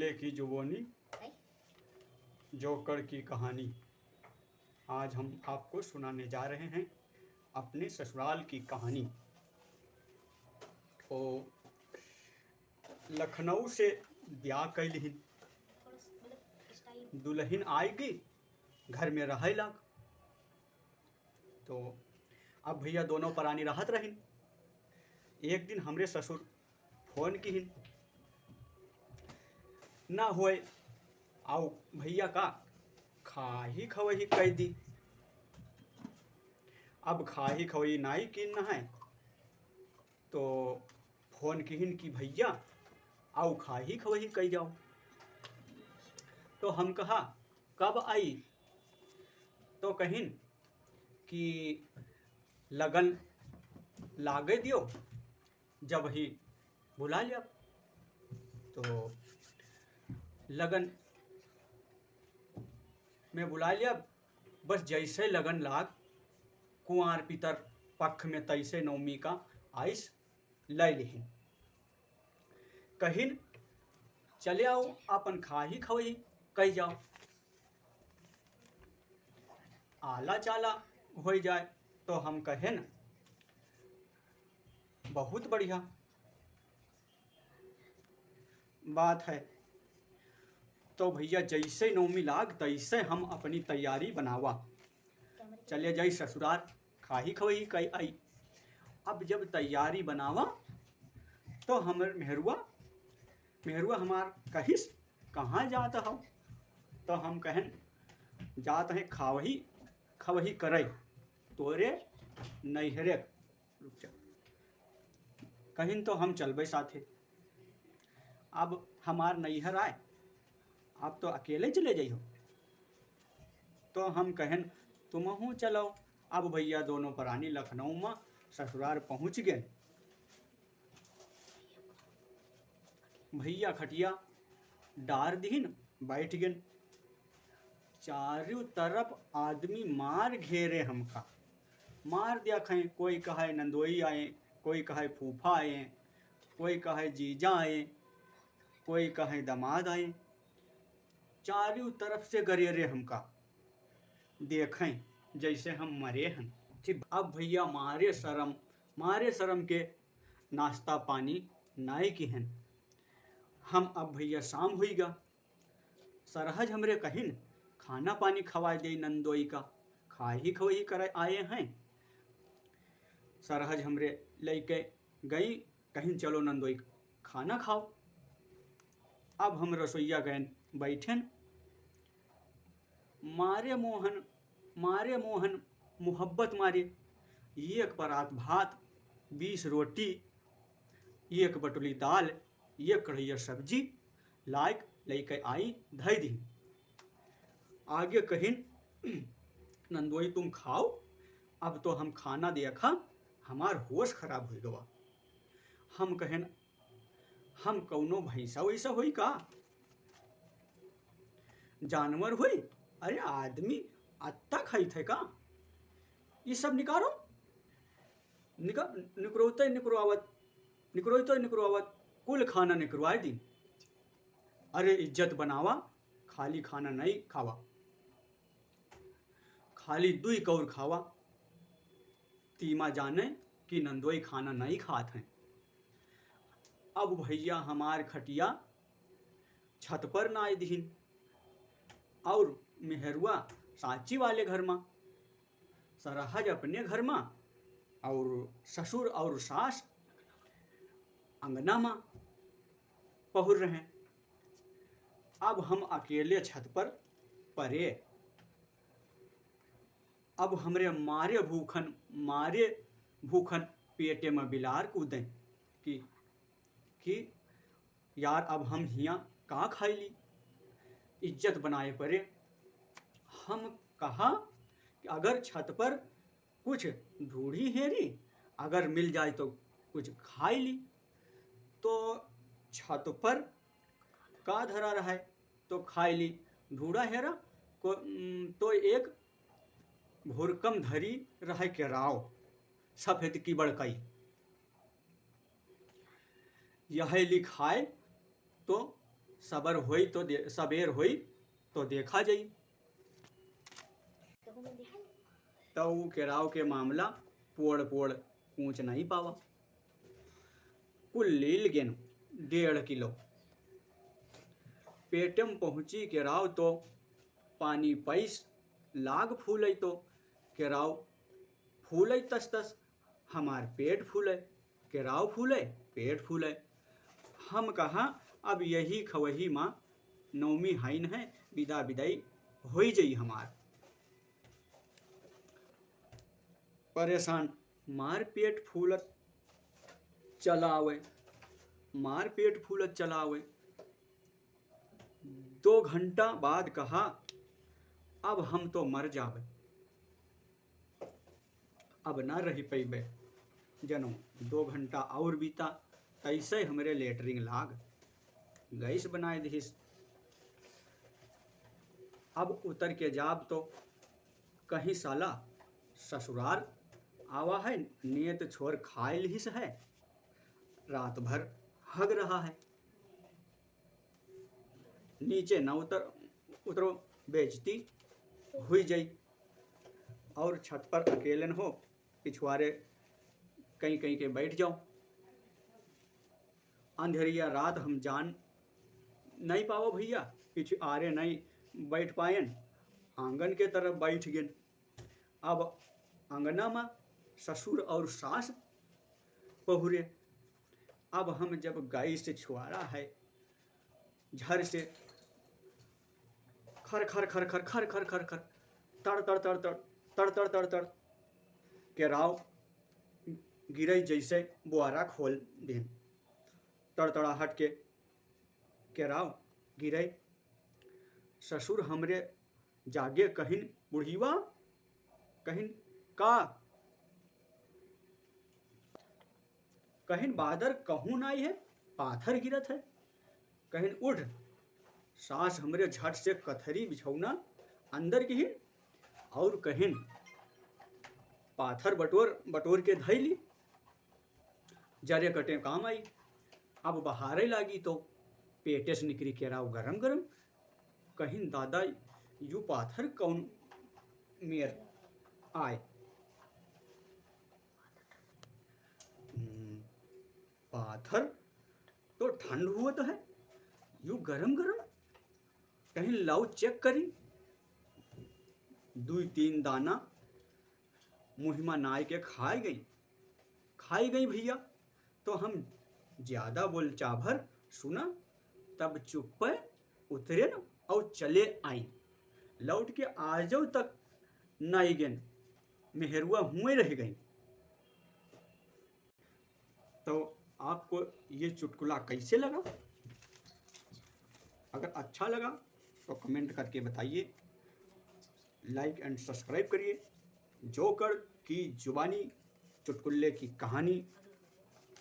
अकेले की जुबानी, जोकर की कहानी। आज हम आपको सुनाने जा रहे हैं अपने ससुराल की कहानी। तो लखनऊ से ब्याह कैलिहिन, दुल्हन आएगी घर में रहे लाग। तो अब भैया दोनों परानी राहत रहिन। एक दिन हमरे ससुर फोन किहिन, ना होए आओ भैया का खाही खवही कह दी। अब खाही खवही नाई किन है तो फोन किहिन कि भैया आओ खाही खवही कह जाओ। तो हम कहा कब आई? तो कहिन कि लगन लागे दियो जब ही बुला लिया। तो लगन में बुला लिया, बस जैसे लगन लाग कुंवार पितर पक्ष में तैसे नवमी का आइस ले लिहिन। कहिन चले आओ अपन खाही खवही कह जाओ, आला चाला हो जाए। तो हम कहे न बहुत बढ़िया बात है। तो भैया जैसे नवमी लाग तैसे हम अपनी तैयारी बनावा, चले जाई ससुराल खाही खवही कही आई। अब जब तैयारी बनावा तो हमर मेहरुआ हमार कहिस कहाँ जात हो? तो हम कहन जात है खवही करे तोरे नैहरे। कहिन तो हम चलबे साथे। अब हमार नैहर आए, आप तो अकेले चले जाइयो। तो हम कहन तुमहू चलो। अब भैया दोनों परानी लखनऊ में ससुराल पहुँच गए। भैया खटिया डार दीन बैठ गए। चारों तरफ आदमी मार घेरे हमका, मार दिया खैं। कोई कहे नंदोई आए, कोई कहे फूफा आए, कोई कहे जीजा आए, कोई कहे दामाद आए। चारों तरफ से गरेरे हमका, देखें जैसे हम मरे हैं। अब भैया मारे शर्म के नाश्ता पानी नाई की हैं। हम अब भैया शाम हुईगा, सरहज हमरे कहिन खाना पानी खवा दे नंदोई का, खाही खवही करे आए हैं। सरहज हमरे लेके गई, कहिन चलो नंदोई खाना खाओ। अब हम रसोईया गए बैठन, मारे मोहन मोहब्बत मारे। एक परात भात, 20 रोटी, एक बटुली दाल, एक कढ़ैया सब्जी लायक लेके आई धई दी। आगे कहिन नंदोई तुम खाओ। अब तो हम खाना देखा हमार होश खराब हो गवा। हम कहन हम कौनो भैंसा वैसा हुई का, जानवर हुई? अरे आदमी अत्ता खाई थे का? ये सब निकारो निकरोवत कुल खाना निकरवाए दी। अरे इज्जत बनावा, खाली खाना नहीं खावा, खाली 2 कौर खावा। तीमा जाने कि नंदोई खाना नहीं खात हैं। अब भैया हमार खटिया छत पर ना आए दीन, और मेहरुआ साची वाले घर में, सरहज अपने घर में, और ससुर और सास अंगना में पहुर रहे। अब हम अकेले छत पर परे। अब हमरे मारे भूखन पेटे में बिलार कूदें कि यार अब हम हियाँ का खाई, इज्जत बनाए परे। हम कहा कि अगर छत पर कुछ ढूढ़ी हेरी, अगर मिल जाए तो कुछ खाई ली। तो छत पर का धरा रहा है तो खाई ली, ढूढ़ा हेरा को तो एक भोरकम धरी रहे के राव सफेद की बड़कई, यह लिखाए तो सबेर होई तो देखा जाई। तो ऊ केराव के मामला पोड़ पोड़ कूच नहीं पावा। कुल लील गेन 1.5 किलो। पेटम पहुंची केराव तो पानी पैस लाग फूलई तो केराव फूलई तस तस हमार पेट फूले, केराव फूले पेट फूले। हम कहा अब यही खवही माँ नवमी हाइन है, विदा विदाई हो जाई हमार। परेशान मार पेट फूलत चलावे, मार पेट फूलत चलावे। 2 घंटा बाद कहा अब हम तो मर जावे, अब ना रही पैबे जनो। 2 घंटा और बीता, तैसे हमरे लेटरिंग लाग गैस बनाए दिस। अब उतर के जाब तो कहीं साला ससुरार आवा है, नियत छोर खाए लिहिस है, रात भर हग रहा है। नीचे न उतरो बेइज्जती हुई जाई। और छत पर अकेलन हो, पिछवारे कहीं कहीं के बैठ जाओ। अंधेरिया रात हम जान नहीं पाओ भैया, पिछवारे नहीं बैठ पायन, आंगन के तरफ बैठ गए। अब अंगना में ससुर और सास पहुरे। अब हम जब गाय से छुआरा है, झर से खर खर खर खर खर खर खर खर तड़ तड़ तड़ तड़ तड़ तड़ तड़ तड़ केराव गिरई जैसे बुआरा खोल देन। तड़तड़ाहट के केराव गिरई। ससुर हमरे जागे कहिन बुढ़ीवा, कहिन का, कहिन बादर कहूँ नाई है, पाथर गिरत है, कहिन उठ। सास हमरे झट से कथरी बिछौना अंदर गिहिन और कहिन पाथर बटोर के धैली, जरे कटे काम आई। अब बहारे लागी तो पेटे से निकली केराव गरम गरम। कहिन दादा यू पाथर कौन मेर आए। पाथर तो ठंड हुआ तो है, यू गरम गरम। कहीं लाओ चेक करी। 2-3 दाना मुहिमा नाय के खाई गई भैया। तो हम ज्यादा बोल चाभर सुना, तब चुप उतरे न और चले आई। लौट के आजो तक नहीं गेन, मेहरुआ हुए रह गई। तो आपको ये चुटकुला कैसे लगा? अगर अच्छा लगा तो कमेंट करके बताइए, लाइक एंड सब्सक्राइब करिए। जोकर की जुबानी चुटकुले की कहानी